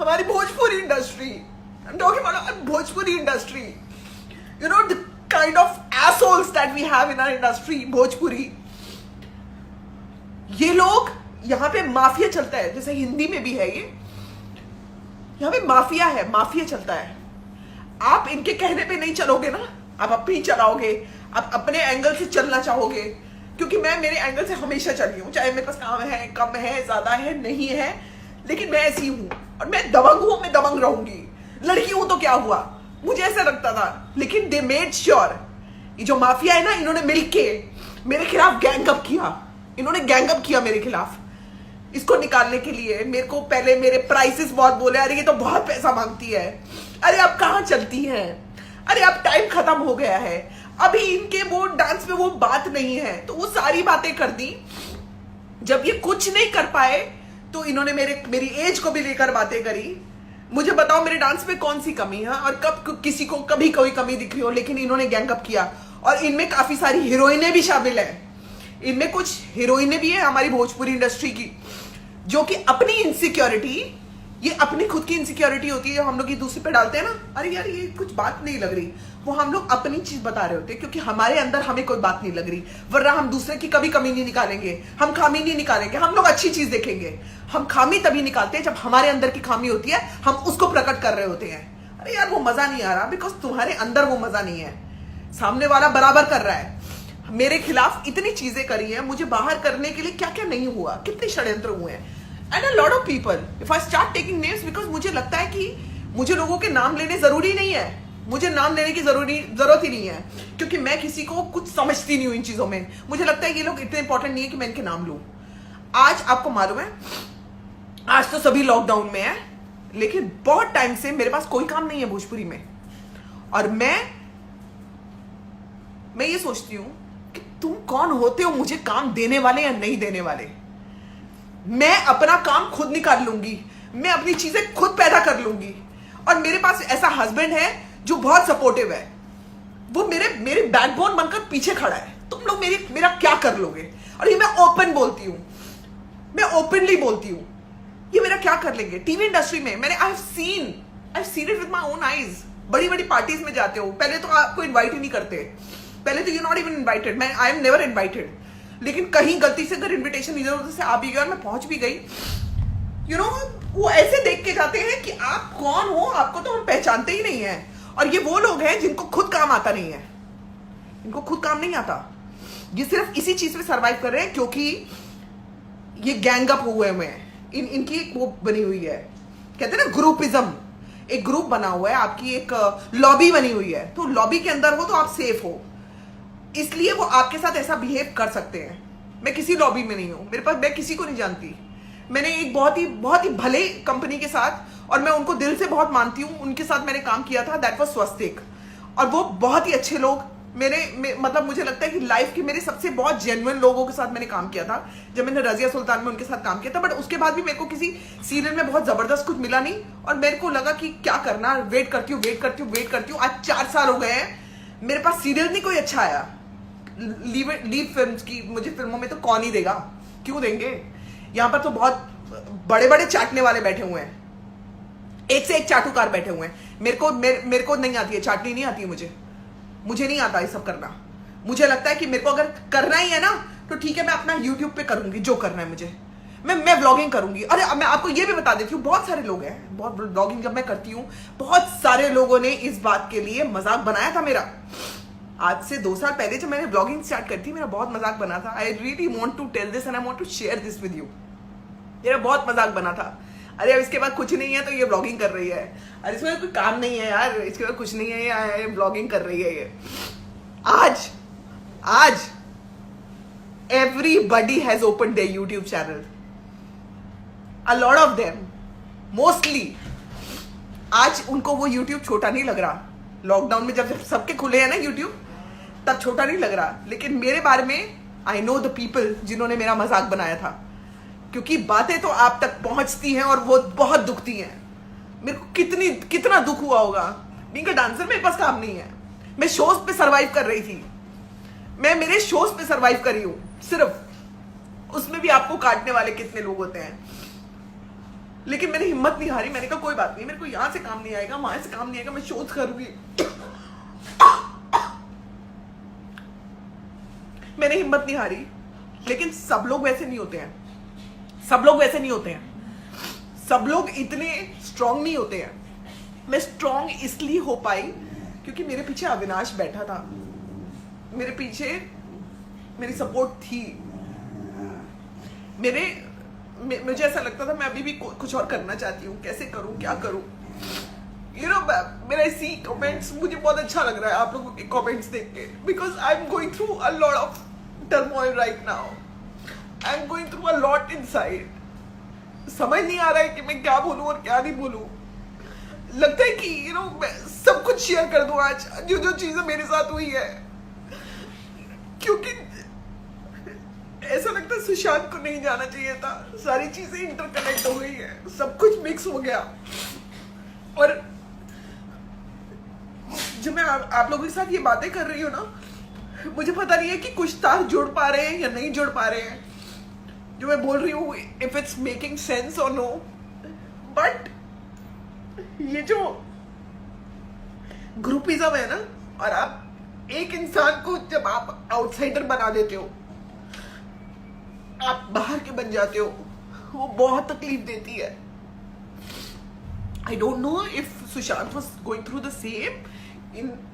हमारी Bhojpuri industry, I am talking about Bhojpuri industry, you know the kind of assholes that we have in our industry, Bhojpuri. ये लोग, यहाँ पे mafia चलता है, जैसे हिंदी में भी है ये, यहाँ पे माफिया है, माफिया चलता है। आप इनके कहने पे नहीं चलोगे ना, आप अपनी चलाओगे, आप अपने एंगल से चलना चाहोगे, क्योंकि मैं मेरे एंगल से हमेशा चली हूँ, चाहे मेरे पास काम है, कम है, ज्यादा है, नहीं है, लेकिन मैं ऐसी हूँ और मैं दबंग हूँ, मैं दबंग रहूंगी। लड़की हूं तो क्या हुआ, मुझे ऐसा लगता था, लेकिन दे मेड श्योर, ये जो माफिया है ना, इन्होंने मिलके मेरे खिलाफ गैंगअप किया, इन्होंने गैंगअप किया मेरे खिलाफ। इसको निकालने के लिए मेरे को पहले मेरे प्राइसेस बहुत बोले, अरे ये तो बहुत पैसा मांगती है, अरे आप कहाँ चलती हैं, अरे अब टाइम खत्म हो गया है, अभी इनके वो डांस में वो बात नहीं है, तो वो सारी बातें कर दी। जब ये कुछ नहीं कर पाए तो इन्होंने मेरी एज को भी लेकर बातें करी। मुझे बताओ मेरे डांस में कौन सी कमी है, और कब किसी को कभी कोई कमी दिख रही हो, लेकिन इन्होंने गैंगअप किया। और इनमें काफी सारी हीरोइनें भी शामिल हैं, इनमें कुछ हीरोइनें भी है हमारी भोजपुरी इंडस्ट्री की, जो कि अपनी इनसिक्योरिटी, ये अपनी खुद की इनसिक्योरिटी होती है जो हम लोग ये दूसरे पे डालते हैं ना, अरे यार ये कुछ बात नहीं लग रही, वो हम लोग अपनी चीज बता रहे होते हैं, क्योंकि हमारे अंदर हमें कोई बात नहीं लग रही, वरना हम दूसरे की कभी कमी नहीं निकालेंगे, हम खामी नहीं निकालेंगे, हम लोग अच्छी चीज देखेंगे। हम खामी तभी निकालते हैं जब हमारे अंदर की खामी होती है, हम उसको प्रकट कर रहे होते हैं। अरे यार वो मजा नहीं आ रहा, बिकॉज तुम्हारे अंदर वो मजा नहीं है, सामने वाला बराबर कर रहा है। मेरे खिलाफ इतनी चीजें करी है, मुझे बाहर करने के लिए क्या क्या नहीं हुआ, कितने षड्यंत्र हुए हैं। And a lot of people, if I start taking names, because मुझे लगता है कि मुझे लोगों के नाम लेने जरूरी नहीं है, मुझे नाम लेने की जरूरत ही नहीं है, क्योंकि मैं किसी को कुछ समझती नहीं हूं इन चीजों में। मुझे लगता है ये लोग इतने इंपॉर्टेंट नहीं है कि मैं इनके नाम लूं। आज आपको मालूम है, आज तो सभी लॉकडाउन में है, लेकिन बहुत टाइम से मेरे पास कोई काम नहीं है भोजपुरी में, और मैं ये सोचती हूं कि तुम कौन होते हो मुझे काम देने वाले या नहीं देने वाले। मैं अपना काम खुद निकाल लूंगी, मैं अपनी चीजें खुद पैदा कर लूंगी, और मेरे पास ऐसा हस्बैंड है जो बहुत सपोर्टिव है, वो मेरे बैकबोन बनकर पीछे खड़ा है। तुम लोग मेरा क्या कर लोगे? और ये मैं ओपन बोलती हूँ, मैं ओपनली बोलती हूँ, ये मेरा क्या कर लेंगे। टीवी इंडस्ट्री में मैंने I have seen it with my own eyes. बड़ी बड़ी पार्टीज में जाते हो, पहले तो आपको इनवाइट ही नहीं करते, पहले तो you not even invited, I am never invited, लेकिन कहीं गलती से अगर इनविटेशन इधर उधर से आ भी गया और मैं पहुंच भी गई, यू नो वो ऐसे देख के जाते हैं कि आप कौन हो, आपको तो हम पहचानते ही नहीं है। और ये वो लोग हैं जिनको खुद काम आता नहीं है, इनको खुद काम नहीं आता, ये सिर्फ इसी चीज में सर्वाइव कर रहे हैं क्योंकि ये गैंगअप हुए हैं। इनकी एक वो बनी हुई है, कहते हैं ना ग्रुपिज्म, एक ग्रुप बना हुआ है, आपकी एक लॉबी बनी हुई है, तो लॉबी के अंदर हो तो आप सेफ हो, इसलिए वो आपके साथ ऐसा बिहेव कर सकते हैं। मैं किसी लॉबी में नहीं हूं, मेरे पास, मैं किसी को नहीं जानती। मैंने एक बहुत ही भले कंपनी के साथ, और मैं उनको दिल से बहुत मानती हूँ, उनके साथ मैंने काम किया था, दैट वाज स्वस्तिक, और वो बहुत ही अच्छे लोग। मतलब मुझे लगता है कि लाइफ के मेरे सबसे बहुत जेन्युइन लोगों के साथ मैंने काम किया था, जब मैंने रजिया सुल्तान में उनके साथ काम किया था। बट उसके बाद भी मेरे को किसी सीरियल में बहुत जबरदस्त कुछ मिला नहीं, और मेरे को लगा कि क्या करना, वेट करती हूँ। आज 4 साल हो गए हैं, मेरे पास सीरियल नहीं कोई अच्छा आया। लीव फिल्म्स की, मुझे फिल्मों में तो कौन ही देगा, क्यों देंगे। यहाँ पर तो बहुत बड़े बड़े चाटने वाले बैठे हुए हैं, एक से एक चाटुकार बैठे हुए हैं। मेरे को नहीं आती है चाटनी, नहीं आती है मुझे नहीं आता ये सब करना। मुझे लगता है कि मेरे को अगर करना ही है ना, तो ठीक है, मैं अपना YouTube पे करूंगी जो करना है मुझे, मैं व्लॉगिंग करूंगी। अरे मैं आपको ये भी बता देती हूँ, बहुत सारे लोग हैं, बहुत व्लॉगिंग जब मैं करती हूँ, बहुत सारे लोगों ने इस बात के लिए मजाक बनाया था मेरा। आज से 2 साल पहले जब मैंने ब्लॉगिंग स्टार्ट करी थी, मेरा बहुत मजाक बना था। I really want to tell this and I want to share this with you. मेरा बहुत मजाक बना था, अरे अब इसके बाद कुछ नहीं है तो ये ब्लॉगिंग कर रही है, अरे इसमें कोई काम नहीं है यार, इसके बाद कुछ नहीं है, ये ब्लॉगिंग कर रही है। ये आज everybody has opened their YouTube channel, a lot of them, mostly। आज उनको वो YouTube छोटा नहीं लग रहा। लॉकडाउन में जब सबके खुले हैं ना YouTube, तब छोटा नहीं लग रहा। लेकिन मेरे बारे में आई नो द पीपल जिन्होंने मेरा मजाक बनाया था, क्योंकि बातें तो आप तक पहुंचती हैं और वो बहुत दुखती हैं। मेरे को कितना दुख हुआ होगा। बीइंग अ डांसर मेरे पास काम नहीं है, मैं शोज पे सरवाइव कर रही थी, मैं मेरे शोज पे सरवाइव कर रही हूं सिर्फ, उसमें भी आपको काटने वाले कितने लोग होते हैं। लेकिन मैंने हिम्मत नहीं हारी। मैंने कहा कोई बात नहीं, मेरे को यहाँ से काम नहीं आएगा, वहां से काम नहीं आएगा, मैं शोध करूंगी। मैंने हिम्मत नहीं हारी। लेकिन सब लोग वैसे नहीं होते हैं, सब लोग वैसे नहीं होते हैं, सब लोग इतने स्ट्रांग नहीं होते हैं। मैं स्ट्रांग इसलिए हो पाई क्योंकि मेरे पीछे अविनाश बैठा था, मेरे पीछे मेरी सपोर्ट थी। मुझे ऐसा लगता था मैं अभी भी कुछ और करना चाहती हूँ, कैसे करूँ, क्या करूँ। मेरा इसी कमेंट्स मुझे बहुत अच्छा लग रहा है आप लोगों के कमेंट्स देख के, because I am going through a lot of turmoil right now. I am going through a lot inside. समझ नहीं आ रहा है कि मैं क्या बोलूं और क्या नहीं बोलूं। लगता है कि मैं सब कुछ शेयर कर दूं आज, जो जो चीजें मेरे साथ हुई है, क्योंकि ऐसा लगता है सुशांत को नहीं जाना चाहिए था। सारी चीजें इंटरकनेक्ट हो गई है, सब कुछ मिक्स हो गया। और जब मैं आप लोगों के साथ ये बातें कर रही हूँ ना, मुझे पता नहीं है कि कुछ तार जुड़ पा रहे हैं या नहीं जुड़ पा रहे हैं जो मैं बोल रही हूँ, इफ इट्स मेकिंग सेंस और नो। बट ये जो ग्रुपिज्म है ना, और आप एक इंसान को जब आप आउटसाइडर बना देते हो, आप बाहर के बन जाते हो, वो बहुत तकलीफ देती है। I don't know if Sushant was going through the same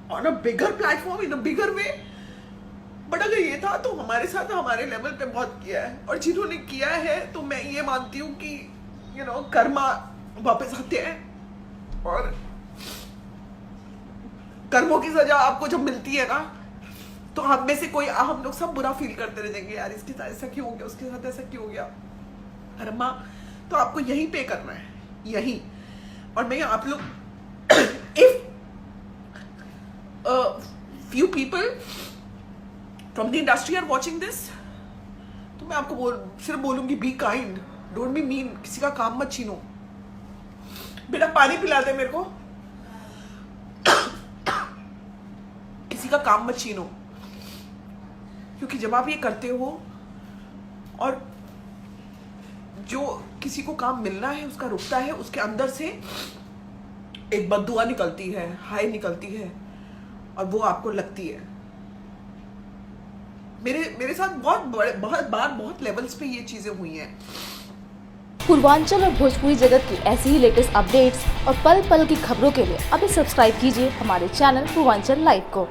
on a bigger platform, in a bigger way. But अगर ये था तो हमारे साथ हमारे लेवल पे बहुत किया है, और जिन्होंने किया है तो मैं ये मानती हूँ कि कर्मा वापस आते हैं, और कर्मों की सजा आपको जब मिलती है ना, तो हम में से कोई, हम लोग सब बुरा फील करते रह जाएंगे, यार इसके साथ ऐसा क्यों हो गया, उसके साथ ऐसा क्यों हो गया। कर्मा तो आपको यहीं पे करना है, यहीं। और मैं आप लोग if few people from the industry are watching this, तो मैं आपको सिर्फ बोलूंगी, be kind, don't be mean. किसी का काम मत छीनो। बेटा पानी पिला दे मेरे को। किसी का काम मत छीनो, क्योंकि जब आप ये करते हो और जो किसी को काम मिलना है उसका रुकता है, उसके अंदर से एक बद्दुआ निकलती है, हाय निकलती है, और वो आपको लगती है। मेरे साथ बहुत लेवल्स पे ये चीजें हुई हैं। पूर्वांचल और भोजपुरी जगत की ऐसी ही लेटेस्ट अपडेट्स और पल पल की खबरों के लिए अभी सब्सक्राइब कीजिए हमारे चैनल पूर्वांचल लाइव को।